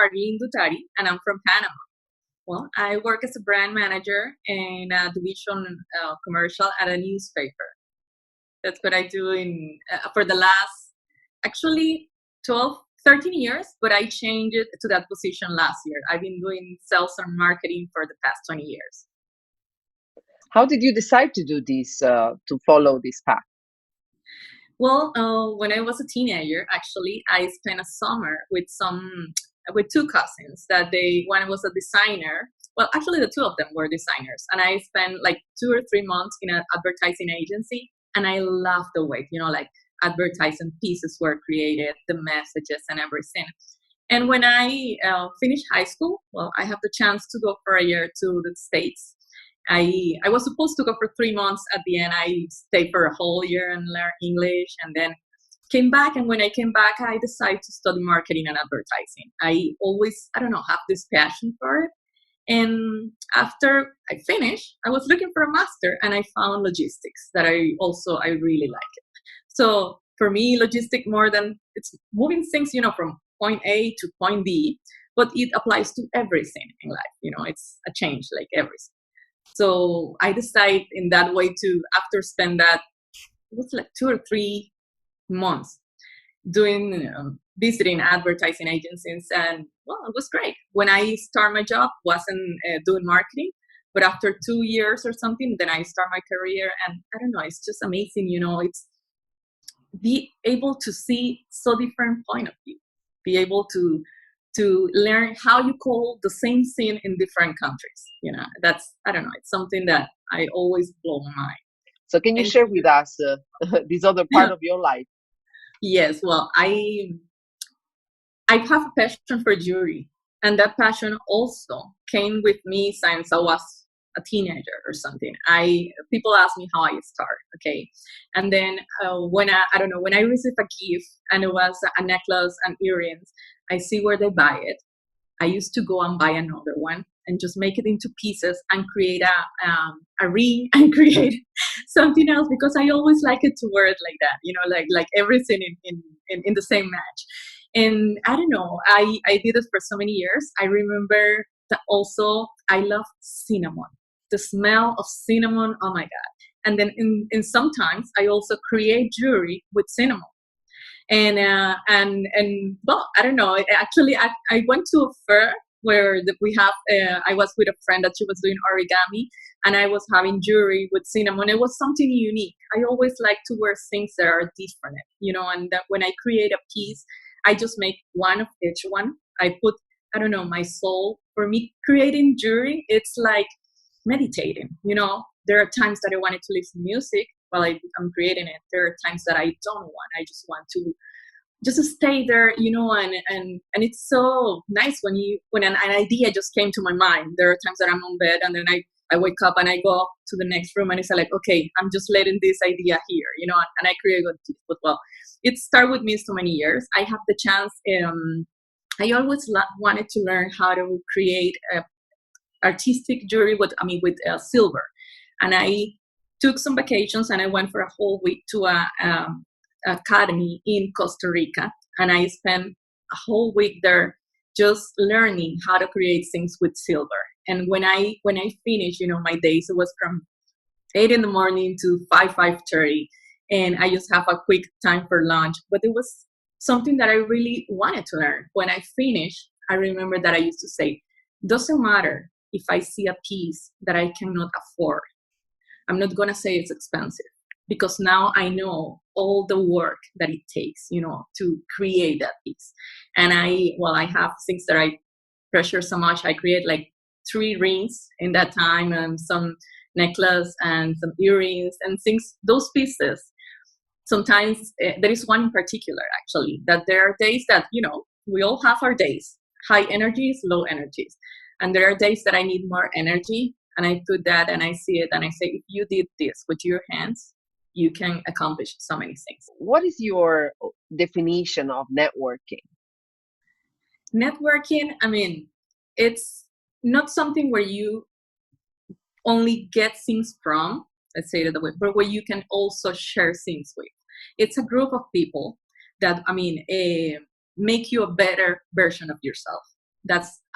Arlene Dutari, and I'm from Panama. Well, I work as a brand manager in a division commercial at a newspaper. That's what I do in for the last actually 12, 13 years, but I changed it to that position last year. I've been doing sales and marketing for the past 20 years. How did you decide to do this, to follow this path? Well, when I was a teenager, actually, I spent a summer with two cousins. That they one was a designer. Well, actually, the two of them were designers, and I spent like 2 or 3 months in an advertising agency, and I loved the way like advertising pieces were created, the messages and everything. And when I finished high school, well, I have the chance to go for a year to the States. I was supposed to go for 3 months. At the end, I stayed for a whole year and learned English, and then came back. And when I came back, I decided to study marketing and advertising. I always, I don't know, have this passion for it. And after I finished, I was looking for a master, and I found logistics that I really like it. So for me, logistic more than it's moving things, from point A to point B, but it applies to everything in life. It's a change like everything. So I decided in that way to, after spend that, it was like 2 or 3 months doing visiting advertising agencies, and well, it was great. When I start my job, wasn't doing marketing, but after 2 years or something, then I start my career, and I don't know, it's just amazing. It's be able to see so different point of view, be able to learn how you call the same thing in different countries. That's, I don't know, it's something that I always blow my mind. So can you And share with us this other part of your life? yes, well, I have a passion for jewelry, and that passion also came with me since I was a teenager or something. People ask me how I start, okay, and then when I don't know, when I receive a gift and it was a necklace and earrings, I see where they buy it. I used to go and buy another one and just make it into pieces and create a ring and create something else, because I always like it to wear it like that, like everything in the same match. And I don't know, I did it for so many years. I remember that also I love cinnamon, the smell of cinnamon. Oh my God. And then in sometimes I also create jewelry with cinnamon. And well, I don't know. Actually, I went to a fair where we have. I was with a friend that she was doing origami, and I was having jewelry with cinnamon. It was something unique. I always like to wear things that are different, And that when I create a piece, I just make one of each one. I put, I don't know, my soul. For me, creating jewelry, it's like meditating. There are times that I wanted to listen to music while I'm creating it. There are times that I don't want. I just want to just stay there, and it's so nice when an idea just came to my mind. There are times that I'm on bed, and then I wake up and I go to the next room, and it's like, okay, I'm just letting this idea here, and I create a piece. But well, it started with me so many years. I have the chance. I always wanted to learn how to create artistic jewelry with silver, and I took some vacations and I went for a whole week to a academy in Costa Rica, and I spent a whole week there just learning how to create things with silver. And when I finished, my days, it was from 8 in the morning to 5:30, and I just have a quick time for lunch. But it was something that I really wanted to learn. When I finished, I remember that I used to say, doesn't matter if I see a piece that I cannot afford. I'm not going to say it's expensive, because now I know all the work that it takes, to create that piece. And I have things that I pressure so much. I create like 3 rings in that time, and some necklace and some earrings and things, those pieces. Sometimes there is one in particular, actually, that there are days that, we all have our days, high energies, low energies. And there are days that I need more energy, and I put that and I see it and I say, if you did this with your hands, you can accomplish so many things. What is your definition of networking? Networking, it's not something where you only get things from, let's say it that way, but where you can also share things with. It's a group of people that, make you a better version of yourself.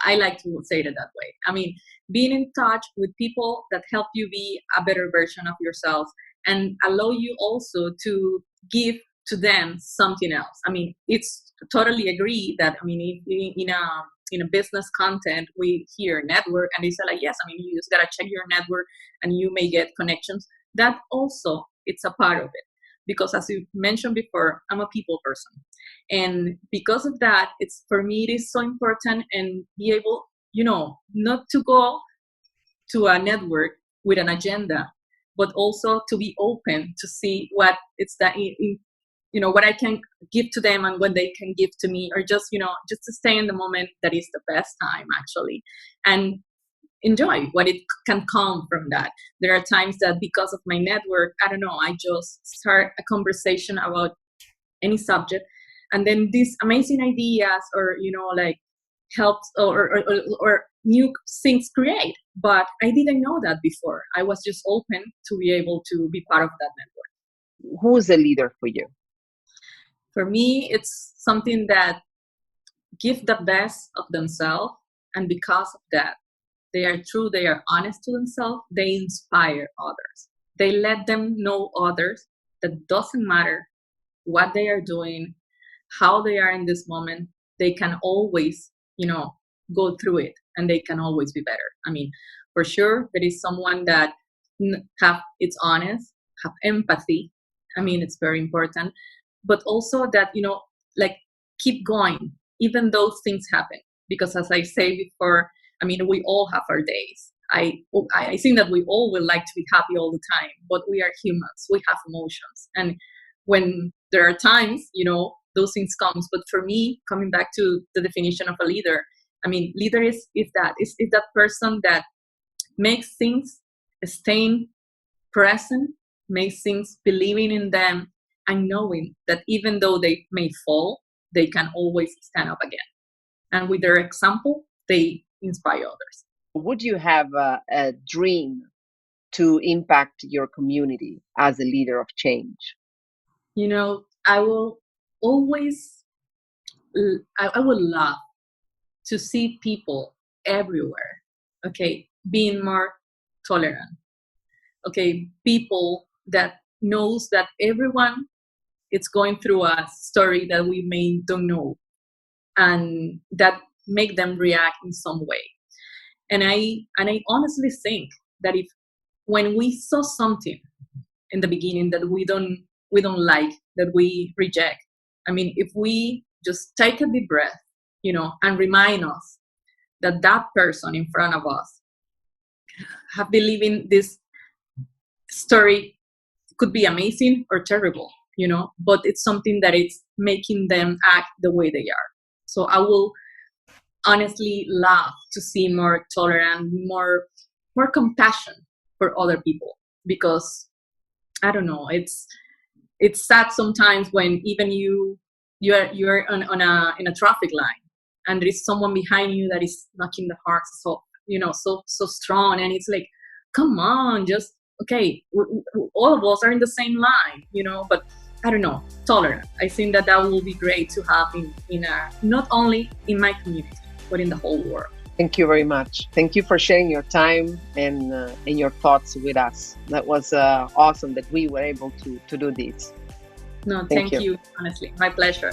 I like to say it that way. I mean, being in touch with people that help you be a better version of yourself and allow you also to give to them something else. I mean, it's totally agree that, I mean, in a business content, we hear network and they say like, yes, I mean, you just gotta check your network and you may get connections. That also, it's a part of it. Because as you mentioned before, I'm a people person. And because of that, it's for me, it is so important and be able, not to go to a network with an agenda, but also to be open to see what it's that what I can give to them and what they can give to me, or just just to stay in the moment. That is the best time actually, and enjoy what it can come from that. There are times that because of my network, I don't know, I just start a conversation about any subject, and then these amazing ideas or like helps or new things create. But I didn't know that before. I was just open to be able to be part of that network. Who's a leader for you? For me, it's something that give the best of themselves, and because of that, they are true, they are honest to themselves, they inspire others. They let them know others that doesn't matter what they are doing, how they are in this moment, they can always, go through it and they can always be better. I mean, for sure, there is someone that it's honest, have empathy. I mean, it's very important, but also that, like keep going, even those things happen. Because as I say before, I mean, we all have our days. I think that we all would like to be happy all the time, but we are humans. We have emotions, and when there are times, those things comes. But for me, coming back to the definition of a leader, I mean, leader is that person that makes things staying present, makes things believing in them, and knowing that even though they may fall, they can always stand up again. And with their example, they inspire others. Would you have a dream to impact your community as a leader of change? I will always, I would love to see people everywhere, okay, being more tolerant, okay, people that knows that everyone is going through a story that we may don't know, and that make them react in some way. And I honestly think that if when we saw something in the beginning that we don't like, that we reject, I mean, if we just take a deep breath, and remind us that that person in front of us have been living this story, could be amazing or terrible, but it's something that it's making them act the way they are. So I will honestly love to see more tolerant, more compassion for other people, because I don't know, it's sad sometimes when even you're in a traffic line and there is someone behind you that is knocking the heart so strong, and it's like, come on, just okay, all of us are in the same line, but I don't know, tolerant. I think that will be great to have in not only in my community, but in the whole world. Thank you very much. Thank you for sharing your time and your thoughts with us. That was awesome that we were able to do this. No, thank you. Honestly, my pleasure.